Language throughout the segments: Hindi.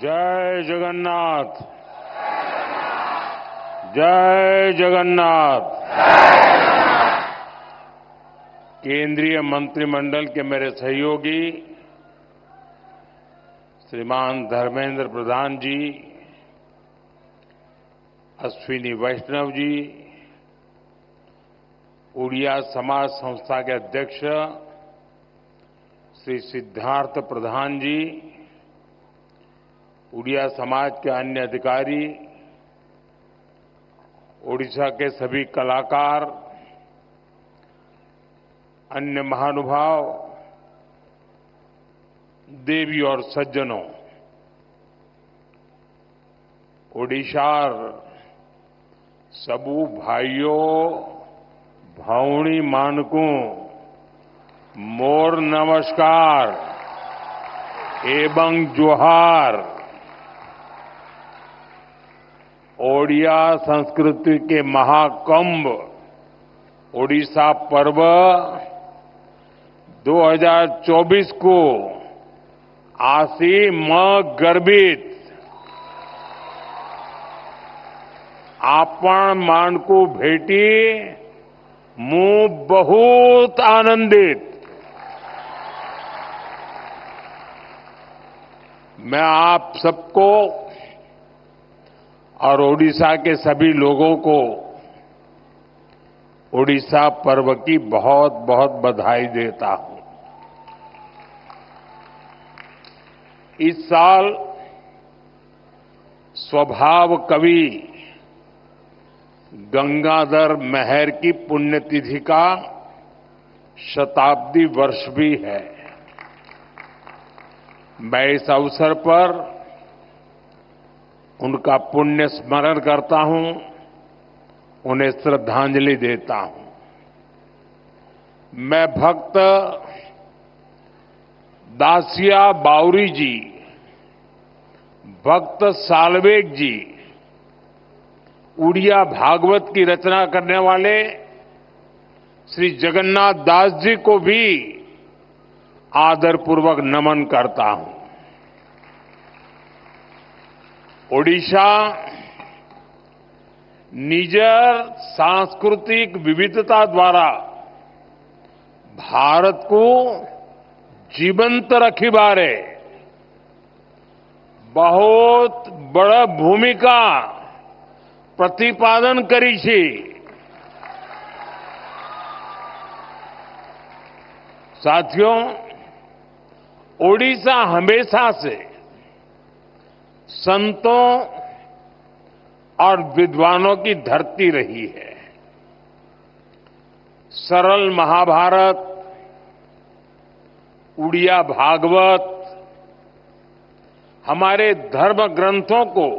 जय जगन्नाथ। जय जगन्नाथ। केंद्रीय मंत्रिमंडल के मेरे सहयोगी श्रीमान धर्मेंद्र प्रधान जी, अश्विनी वैष्णव जी, उड़िया समाज संस्था के अध्यक्ष श्री सिद्धार्थ प्रधान जी, उड़िया समाज के अन्य अधिकारी, ओडिशा के सभी कलाकार, अन्य महानुभाव, देवी और सज्जनों, ओडिशार सबू भाइयों भावनी मानकू मोर नमस्कार एवं जोहार। ओडिया संस्कृति के महाकुंभ ओडिशा पर्व 2024 को आसी म गर्भित आपण मानकू भेटी मु बहुत आनंदित। मैं आप सबको और ओडिशा के सभी लोगों को ओडिशा पर्व की बहुत बहुत बधाई देता हूं। इस साल स्वभाव कवि गंगाधर मेहर की पुण्यतिथि का शताब्दी वर्ष भी है। मैं इस अवसर पर उनका पुण्य स्मरण करता हूं, उन्हें श्रद्धांजलि देता हूं। मैं भक्त दासिया बावरी जी, भक्त सालवेग जी, उड़िया भागवत की रचना करने वाले श्री जगन्नाथ दास जी को भी आदरपूर्वक नमन करता हूं। ओडिशा निजर सांस्कृतिक विविधता द्वारा भारत को जीवंत रखी बारे बहुत बड़ा भूमिका प्रतिपादन करी छी। साथियों, ओडिशा हमेशा से संतों और विद्वानों की धरती रही है। सरल महाभारत, उड़िया भागवत हमारे धर्म ग्रंथों को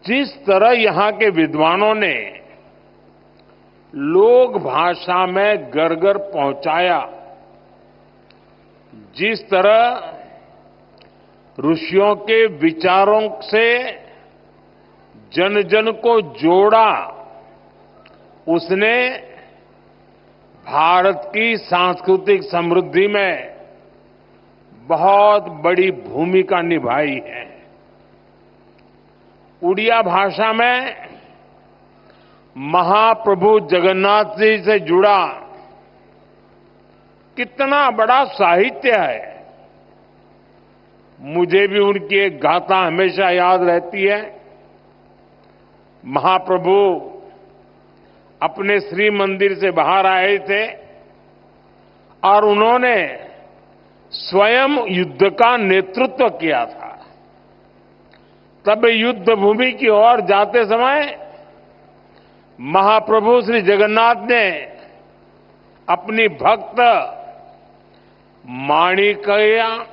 जिस तरह यहां के विद्वानों ने लोक भाषा में घर घर पहुंचाया, जिस तरह ऋषियों के विचारों से जन जन को जोड़ा, उसने भारत की सांस्कृतिक समृद्धि में बहुत बड़ी भूमिका निभाई है। उड़िया भाषा में महाप्रभु जगन्नाथ जी से जुड़ा कितना बड़ा साहित्य है। मुझे भी उनकी एक गाथा हमेशा याद रहती है। महाप्रभु अपने श्री मंदिर से बाहर आए थे और उन्होंने स्वयं युद्ध का नेतृत्व किया था। तब युद्ध भूमि की ओर जाते समय महाप्रभु श्री जगन्नाथ ने अपनी भक्त माणिकया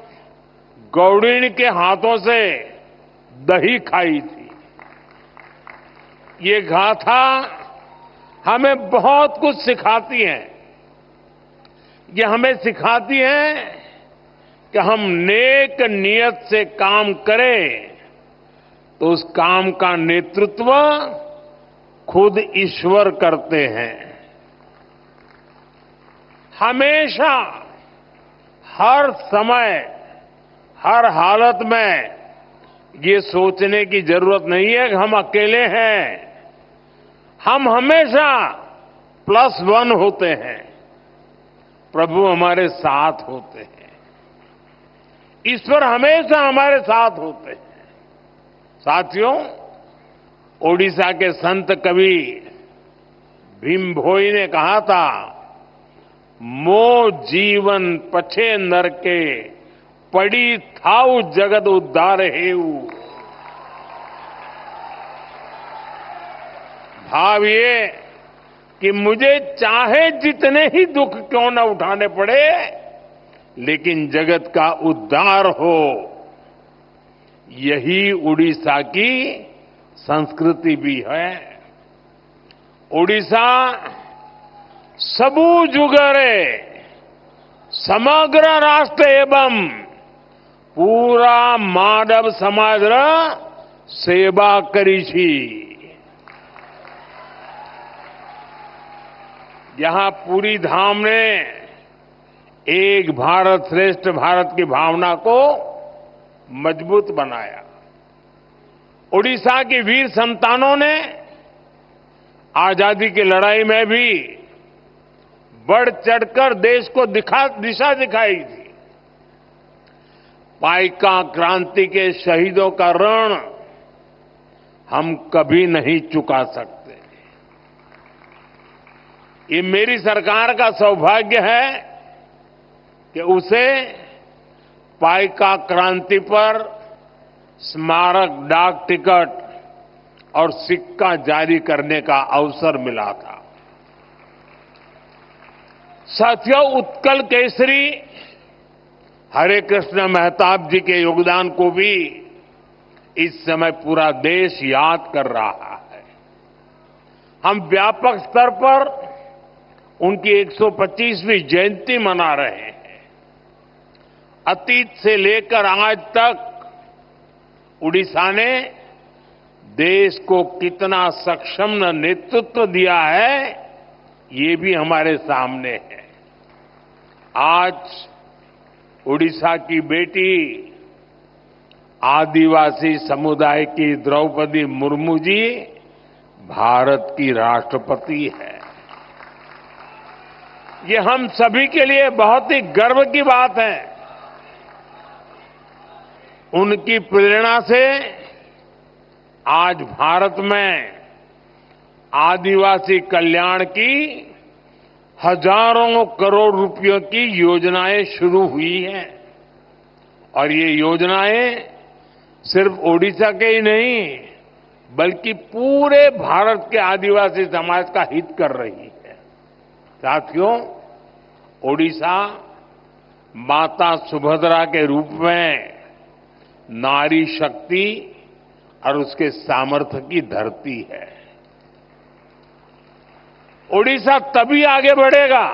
गौड़िणी के हाथों से दही खाई थी। ये गाथा हमें बहुत कुछ सिखाती है। ये हमें सिखाती है कि हम नेक नियत से काम करें तो उस काम का नेतृत्व खुद ईश्वर करते हैं। हमेशा, हर समय, हर हालत में ये सोचने की जरूरत नहीं है कि हम अकेले हैं। हम हमेशा +1 होते हैं। प्रभु हमारे साथ होते हैं। ईश्वर हमेशा हमारे साथ होते हैं। साथियों, ओडिशा के संत कवि भीम भोई ने कहा था, मो जीवन पछे नरके पड़ी थाउ जगत उद्धार हेऊ। भाव ये कि मुझे चाहे जितने ही दुख क्यों न उठाने पड़े, लेकिन जगत का उद्धार हो, यही उड़ीसा की संस्कृति भी है। ओडिशा सबू जुगरे समग्र राष्ट्र एवं पूरा मानव समाज सेवा करी छी। यहां पूरी धाम ने एक भारत श्रेष्ठ भारत की भावना को मजबूत बनाया। ओडिशा के वीर संतानों ने आजादी की लड़ाई में भी बढ़ चढ़कर देश को दिशा दिखाई थी। पाइका क्रांति के शहीदों का ऋण हम कभी नहीं चुका सकते। ये मेरी सरकार का सौभाग्य है कि उसे पाइका क्रांति पर स्मारक डाक टिकट और सिक्का जारी करने का अवसर मिला था। साथियों, उत्कल केसरी हरे कृष्ण मेहताब जी के योगदान को भी इस समय पूरा देश याद कर रहा है। हम व्यापक स्तर पर उनकी 125वीं जयंती मना रहे हैं। अतीत से लेकर आज तक उड़ीसा ने देश को कितना सक्षम नेतृत्व दिया है, ये भी हमारे सामने है। आज उड़ीसा की बेटी आदिवासी समुदाय की द्रौपदी मुर्मू जी भारत की राष्ट्रपति है। ये हम सभी के लिए बहुत ही गर्व की बात है। उनकी प्रेरणा से आज भारत में आदिवासी कल्याण की हजारों करोड़ रुपयों की योजनाएं शुरू हुई हैं। और ये योजनाएं सिर्फ ओडिशा के ही नहीं, बल्कि पूरे भारत के आदिवासी समाज का हित कर रही है। साथियों, ओडिशा माता सुभद्रा के रूप में नारी शक्ति और उसके सामर्थ्य की धरती है। ओडिशा तभी आगे बढ़ेगा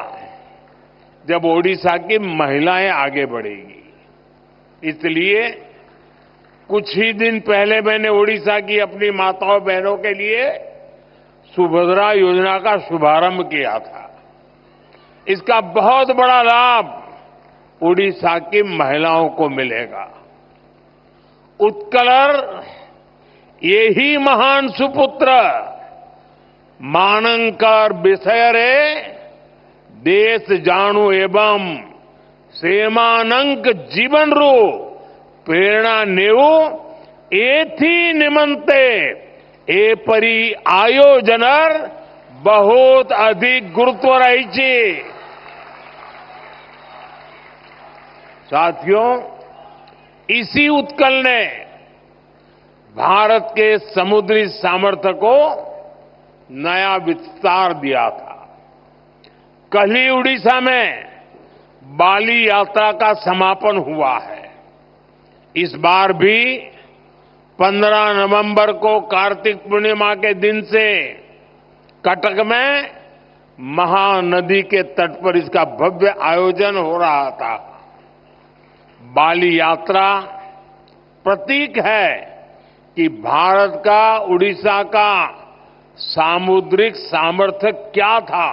जब ओडिशा की महिलाएं आगे बढ़ेगी। इसलिए कुछ ही दिन पहले मैंने ओडिशा की अपनी माताओं बहनों के लिए सुभद्रा योजना का शुभारंभ किया था। इसका बहुत बड़ा लाभ ओडिशा की महिलाओं को मिलेगा। उत्कलर यही महान सुपुत्र मानंकर विषयरे देश जाणु एवं सेमानंक जीवन रू प्रेरणा नेऊ एथी निमंते ए परी आयोजनर बहुत अधिक गुरुत्व रही। साथियों, इसी उत्कल ने भारत के समुद्री सामर्थ्य को नया विस्तार दिया था। कल ही उड़ीसा में बाली यात्रा का समापन हुआ है। इस बार भी 15 नवंबर को कार्तिक पूर्णिमा के दिन से कटक में महानदी के तट पर इसका भव्य आयोजन हो रहा था। बाली यात्रा प्रतीक है कि भारत का उड़ीसा का सामुद्रिक सामर्थ्य क्या था।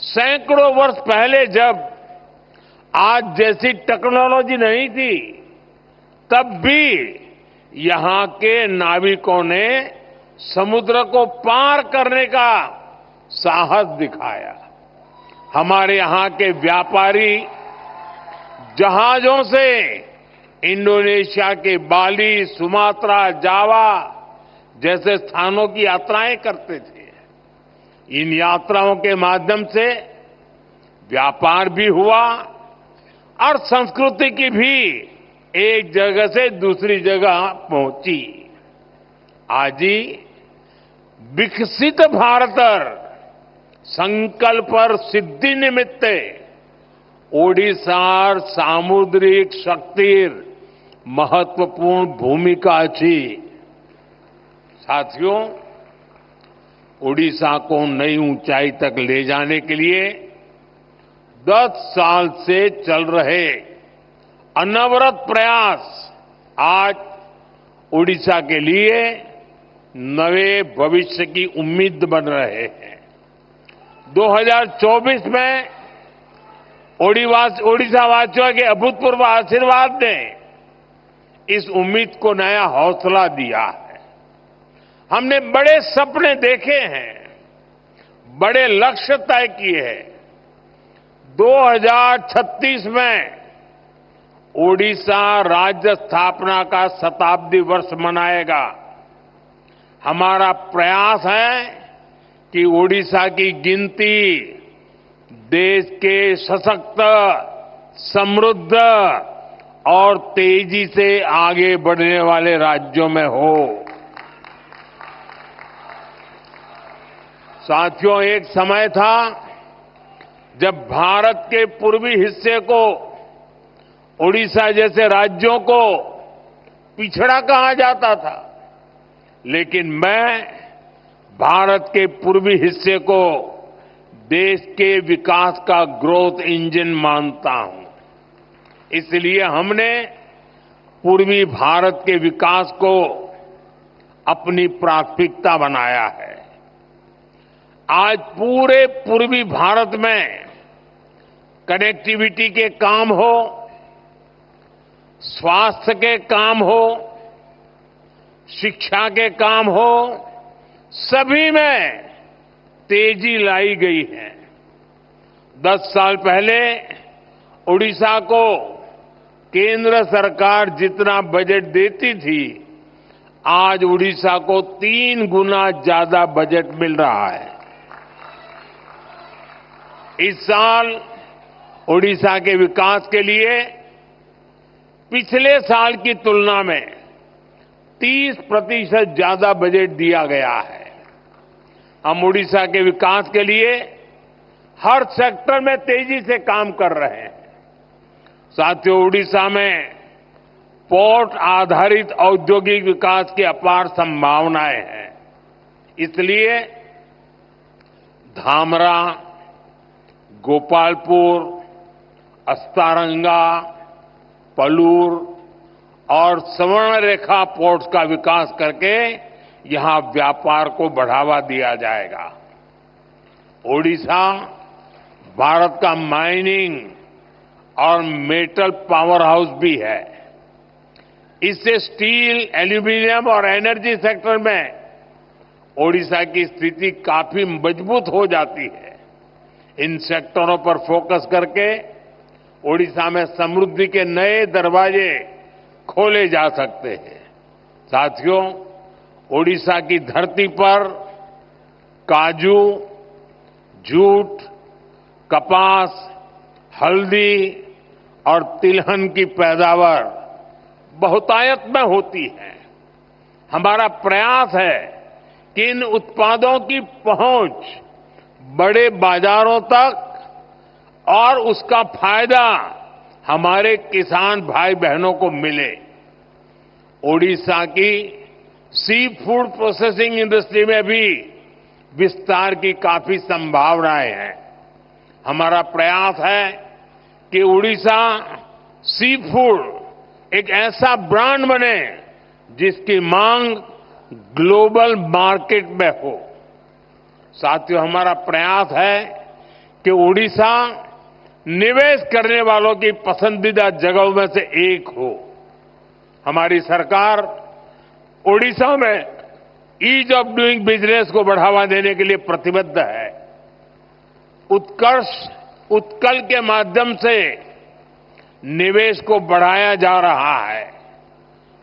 सैकड़ों वर्ष पहले जब आज जैसी टेक्नोलॉजी नहीं थी, तब भी यहां के नाविकों ने समुद्र को पार करने का साहस दिखाया। हमारे यहां के व्यापारी जहाजों से इंडोनेशिया के बाली, सुमात्रा, जावा जैसे स्थानों की यात्राएं करते थे। इन यात्राओं के माध्यम से व्यापार भी हुआ और संस्कृति की भी एक जगह से दूसरी जगह पहुंची। आज ही विकसित भारत संकल्प सिद्धि निमित्त ओडिशार सामुद्रिक शक्तिर महत्वपूर्ण भूमिका अच्छी। साथियों, ओडिशा को नई ऊंचाई तक ले जाने के लिए 10 साल से चल रहे अनवरत प्रयास आज ओडिशा के लिए नए भविष्य की उम्मीद बन रहे हैं। 2024 में ओडिशा वासियों के अभूतपूर्व आशीर्वाद ने इस उम्मीद को नया हौसला दिया है। हमने बड़े सपने देखे हैं, बड़े लक्ष्य तय किए हैं। 2036 में ओडिशा राज्य स्थापना का शताब्दी वर्ष मनाएगा। हमारा प्रयास है कि ओडिशा की गिनती देश के सशक्त, समृद्ध और तेजी से आगे बढ़ने वाले राज्यों में हो। साथियों, एक समय था जब भारत के पूर्वी हिस्से को, ओडिशा जैसे राज्यों को पिछड़ा कहा जाता था, लेकिन मैं भारत के पूर्वी हिस्से को देश के विकास का ग्रोथ इंजन मानता हूं। इसलिए हमने पूर्वी भारत के विकास को अपनी प्राथमिकता बनाया है। आज पूरे पूर्वी भारत में कनेक्टिविटी के काम हो, स्वास्थ्य के काम हो, शिक्षा के काम हो, सभी में तेजी लाई गई है। 10 साल पहले ओडिशा को केंद्र सरकार जितना बजट देती थी, आज ओडिशा को 3 गुना ज्यादा बजट मिल रहा है। इस साल ओडिशा के विकास के लिए पिछले साल की तुलना में 30% ज्यादा बजट दिया गया है। हम ओडिशा के विकास के लिए हर सेक्टर में तेजी से काम कर रहे हैं। साथियों, ओडिशा में पोर्ट आधारित औद्योगिक विकास की अपार संभावनाएं हैं। इसलिए धामरा, गोपालपुर, अस्तारंगा, पलूर और स्वर्णरेखा पोर्ट्स का विकास करके यहां व्यापार को बढ़ावा दिया जाएगा। ओडिशा भारत का माइनिंग और मेटल पावर हाउस भी है। इससे स्टील, एल्यूमीनियम और एनर्जी सेक्टर में ओडिशा की स्थिति काफी मजबूत हो जाती है। इन सेक्टरों पर फोकस करके ओडिशा में समृद्धि के नए दरवाजे खोले जा सकते हैं। साथियों, ओडिशा की धरती पर काजू, जूट, कपास, हल्दी और तिलहन की पैदावार बहुतायत में होती है। हमारा प्रयास है कि इन उत्पादों की पहुंच बड़े बाजारों तक और उसका फायदा हमारे किसान भाई बहनों को मिले। ओडिशा की सी फूड प्रोसेसिंग इंडस्ट्री में भी विस्तार की काफी संभावनाएं हैं। हमारा प्रयास है कि ओडिशा सी फूड एक ऐसा ब्रांड बने जिसकी मांग ग्लोबल मार्केट में हो। साथियों, हमारा प्रयास है कि ओडिशा निवेश करने वालों की पसंदीदा जगहों में से एक हो। हमारी सरकार ओडिशा में ईज ऑफ डूइंग बिजनेस को बढ़ावा देने के लिए प्रतिबद्ध है। उत्कल के माध्यम से निवेश को बढ़ाया जा रहा है।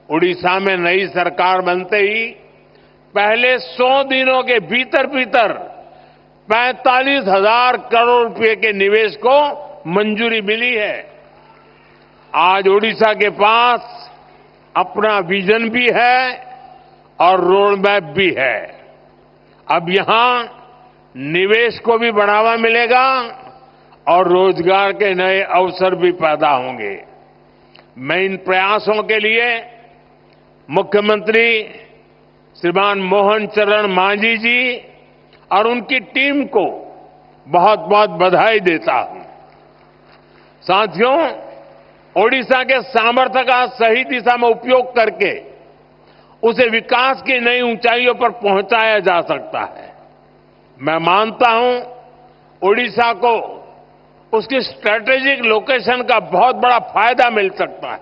ओडिशा में नई सरकार बनते ही पहले 100 दिनों के भीतर 45,000 करोड़ रुपए के निवेश को मंजूरी मिली है। आज ओडिशा के पास अपना विजन भी है और रोड मैप भी है। अब यहां निवेश को भी बढ़ावा मिलेगा और रोजगार के नए अवसर भी पैदा होंगे। मैं इन प्रयासों के लिए मुख्यमंत्री श्रीमान मोहन चरण मांझी जी और उनकी टीम को बहुत बहुत बधाई देता हूं। साथियों, ओडिशा के सामर्थ्य का सही दिशा में उपयोग करके उसे विकास की नई ऊंचाइयों पर पहुंचाया जा सकता है। मैं मानता हूं ओडिशा को उसकी स्ट्रेटेजिक लोकेशन का बहुत बड़ा फायदा मिल सकता है।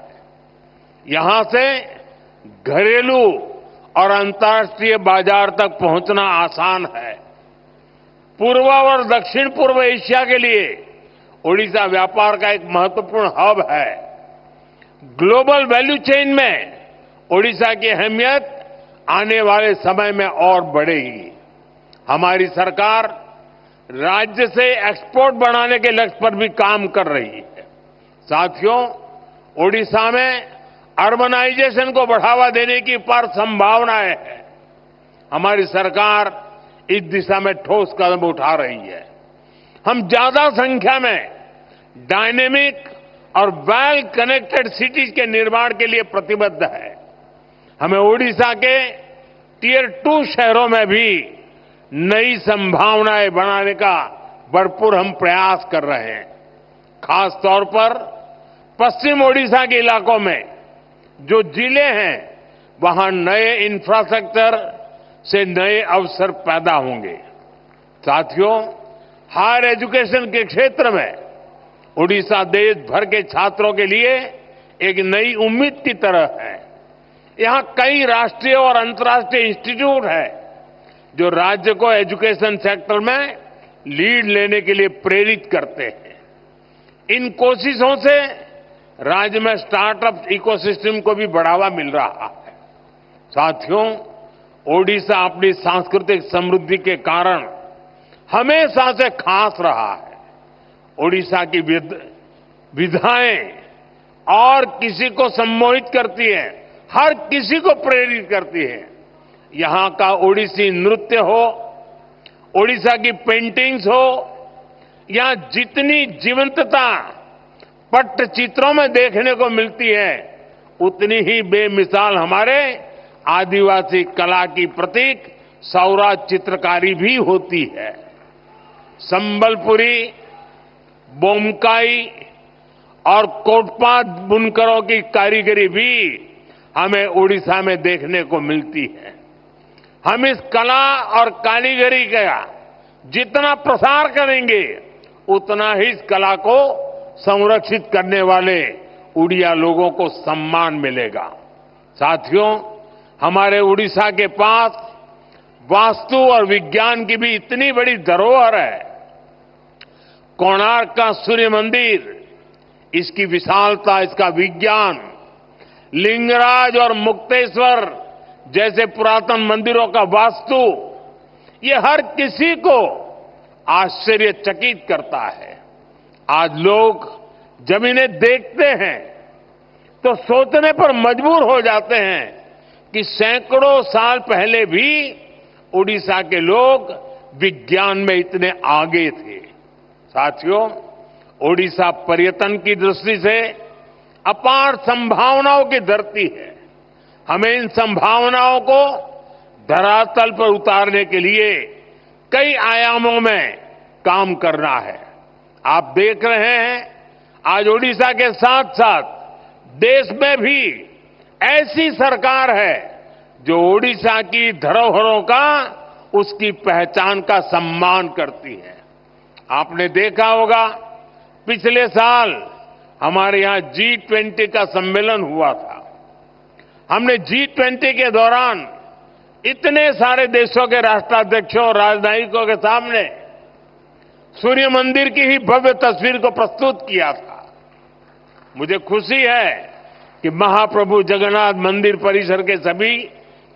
यहां से घरेलू और अंतर्राष्ट्रीय बाजार तक पहुंचना आसान है। पूर्व और दक्षिण पूर्व एशिया के लिए ओडिशा व्यापार का एक महत्वपूर्ण हब है। ग्लोबल वैल्यू चेन में ओडिशा की अहमियत आने वाले समय में और बढ़ेगी। हमारी सरकार राज्य से एक्सपोर्ट बढ़ाने के लक्ष्य पर भी काम कर रही है। साथियों, ओडिशा में अर्बनाइजेशन को बढ़ावा देने की अपार संभावनाएं हैं। हमारी सरकार इस दिशा में ठोस कदम उठा रही है। हम ज्यादा संख्या में डायनेमिक और वेल कनेक्टेड सिटीज के निर्माण के लिए प्रतिबद्ध है। हमें ओडिशा के टियर 2 शहरों में भी नई संभावनाएं बनाने का भरपूर हम प्रयास कर रहे हैं। खास तौर पर पश्चिम ओडिशा के इलाकों में जो जिले हैं, वहां नए इंफ्रास्ट्रक्चर से नए अवसर पैदा होंगे। साथियों, हायर एजुकेशन के क्षेत्र में ओडिशा देश भर के छात्रों के लिए एक नई उम्मीद की तरह है। यहां कई राष्ट्रीय और अंतर्राष्ट्रीय इंस्टीट्यूट हैं जो राज्य को एजुकेशन सेक्टर में लीड लेने के लिए प्रेरित करते हैं। इन कोशिशों से राज्य में स्टार्टअप इकोसिस्टम को भी बढ़ावा मिल रहा है। साथियों, ओडिशा अपनी सांस्कृतिक समृद्धि के कारण हमेशा से खास रहा है। ओडिशा की विधाएं और किसी को सम्मोहित करती है, हर किसी को प्रेरित करती है। यहां का ओडिसी नृत्य हो, ओडिशा की पेंटिंग्स हो, यहां जितनी जीवंतता पट्टचित्रों में देखने को मिलती है, उतनी ही बेमिसाल हमारे आदिवासी कला की प्रतीक सौराज चित्रकारी भी होती है। संबलपुरी, बोमकाई और कोटपात बुनकरों की कारीगरी भी हमें ओडिशा में देखने को मिलती है। हम इस कला और कारीगरी का जितना प्रसार करेंगे, उतना ही इस कला को संरक्षित करने वाले उड़िया लोगों को सम्मान मिलेगा। साथियों, हमारे उड़ीसा के पास वास्तु और विज्ञान की भी इतनी बड़ी धरोहर है। कोणार्क का सूर्य मंदिर, इसकी विशालता, इसका विज्ञान, लिंगराज और मुक्तेश्वर जैसे पुरातन मंदिरों का वास्तु, ये हर किसी को आश्चर्यचकित करता है। आज लोग जब इन्हें देखते हैं तो सोचने पर मजबूर हो जाते हैं कि सैकड़ों साल पहले भी उड़ीसा के लोग विज्ञान में इतने आगे थे। साथियों, ओडिशा पर्यटन की दृष्टि से अपार संभावनाओं की धरती है। हमें इन संभावनाओं को धरातल पर उतारने के लिए कई आयामों में काम करना है। आप देख रहे हैं, आज ओडिशा के साथ साथ देश में भी ऐसी सरकार है जो ओडिशा की धरोहरों का, उसकी पहचान का सम्मान करती है। आपने देखा होगा, पिछले साल हमारे यहां G20 का सम्मेलन हुआ था। हमने G20 के दौरान इतने सारे देशों के राष्ट्राध्यक्षों और राजनयिकों के सामने सूर्य मंदिर की ही भव्य तस्वीर को प्रस्तुत किया था। मुझे खुशी है कि महाप्रभु जगन्नाथ मंदिर परिसर के सभी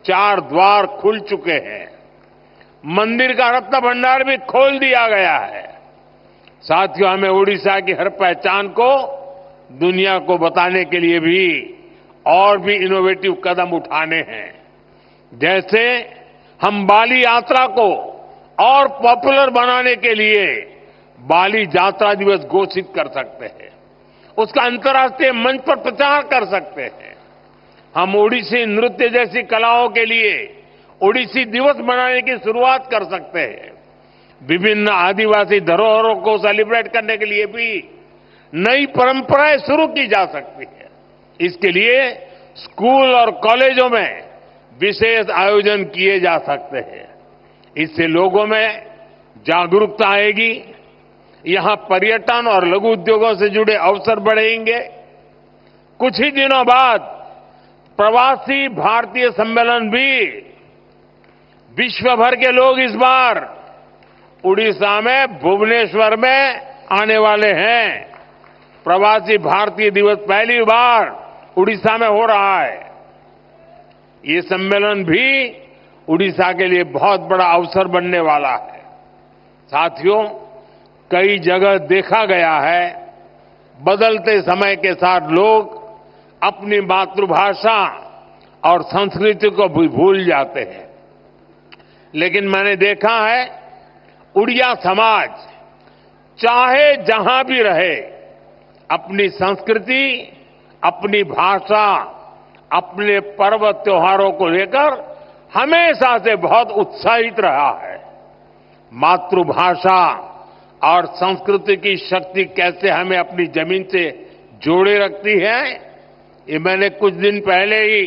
4 द्वार खुल चुके हैं। मंदिर का रत्न भंडार भी खोल दिया गया है। साथियों, हमें ओडिशा की हर पहचान को दुनिया को बताने के लिए भी और भी इनोवेटिव कदम उठाने हैं। जैसे हम बाली यात्रा को और पॉपुलर बनाने के लिए बाली यात्रा दिवस घोषित कर सकते हैं, उसका अंतर्राष्ट्रीय मंच पर प्रचार कर सकते हैं। हम ओडिसी नृत्य जैसी कलाओं के लिए ओडिसी दिवस मनाने की शुरुआत कर सकते हैं। विभिन्न आदिवासी धरोहरों को सेलिब्रेट करने के लिए भी नई परंपराएं शुरू की जा सकती है। इसके लिए स्कूल और कॉलेजों में विशेष आयोजन किए जा सकते हैं। इससे लोगों में जागरूकता आएगी, यहां पर्यटन और लघु उद्योगों से जुड़े अवसर बढ़ेंगे। कुछ ही दिनों बाद प्रवासी भारतीय सम्मेलन भी विश्व भर के लोग इस बार उड़ीसा में भुवनेश्वर में आने वाले हैं। प्रवासी भारतीय दिवस पहली बार उड़ीसा में हो रहा है। ये सम्मेलन भी उड़ीसा के लिए बहुत बड़ा अवसर बनने वाला है। साथियों, कई जगह देखा गया है बदलते समय के साथ लोग अपनी मातृभाषा और संस्कृति को भी भूल जाते हैं, लेकिन मैंने देखा है उड़िया समाज चाहे जहां भी रहे अपनी संस्कृति, अपनी भाषा, अपने पर्व त्योहारों को लेकर हमेशा से बहुत उत्साहित रहा है। मातृभाषा और संस्कृति की शक्ति कैसे हमें अपनी जमीन से जोड़े रखती है, ये मैंने कुछ दिन पहले ही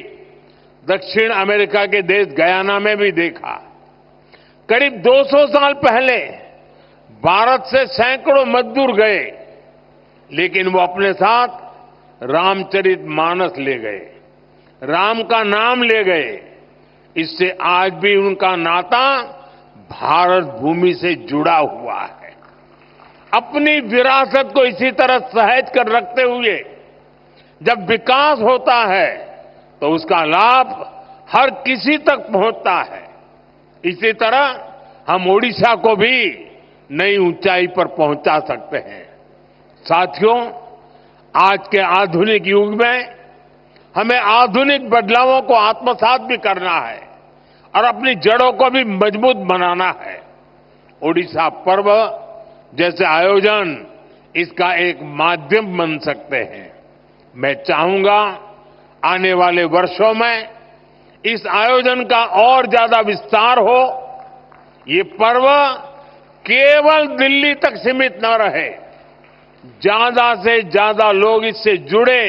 दक्षिण अमेरिका के देश गयाना में भी देखा। करीब 200 साल पहले भारत से सैकड़ों मजदूर गए, लेकिन वो अपने साथ रामचरितमानस ले गए, राम का नाम ले गए। इससे आज भी उनका नाता भारत भूमि से जुड़ा हुआ है। अपनी विरासत को इसी तरह सहेज कर रखते हुए जब विकास होता है तो उसका लाभ हर किसी तक पहुंचता है। इसी तरह हम ओडिशा को भी नई ऊंचाई पर पहुंचा सकते हैं। साथियों, आज के आधुनिक युग में हमें आधुनिक बदलावों को आत्मसात भी करना है और अपनी जड़ों को भी मजबूत बनाना है। ओडिशा पर्व जैसे आयोजन इसका एक माध्यम बन सकते हैं। मैं चाहूंगा आने वाले वर्षों में इस आयोजन का और ज्यादा विस्तार हो। ये पर्व केवल दिल्ली तक सीमित न रहे, ज्यादा से ज्यादा लोग इससे जुड़े,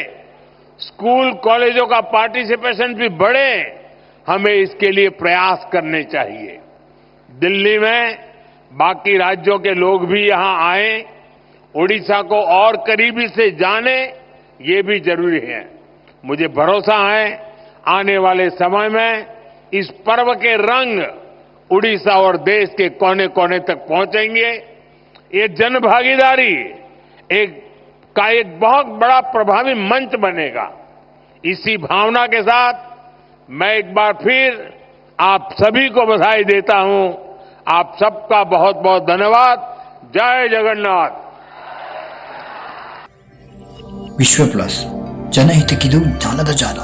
स्कूल कॉलेजों का पार्टिसिपेशन भी बढ़े। हमें इसके लिए प्रयास करने चाहिए। दिल्ली में बाकी राज्यों के लोग भी यहां आए, ओडिशा को और करीबी से जाने, ये भी जरूरी है। मुझे भरोसा है आने वाले समय में इस पर्व के रंग उड़ीसा और देश के कोने कोने तक पहुंचेंगे। ये जनभागीदारी एक बहुत बड़ा प्रभावी मंच बनेगा। इसी भावना के साथ मैं एक बार फिर आप सभी को बधाई देता हूं। आप सबका बहुत बहुत धन्यवाद। जय जगन्नाथ। ವಿಶ್ವ ಪ್ಲಸ್ ಜನಹಿತಕ್ಕಿದು ಜ್ಞಾನದ ಜಾಲ.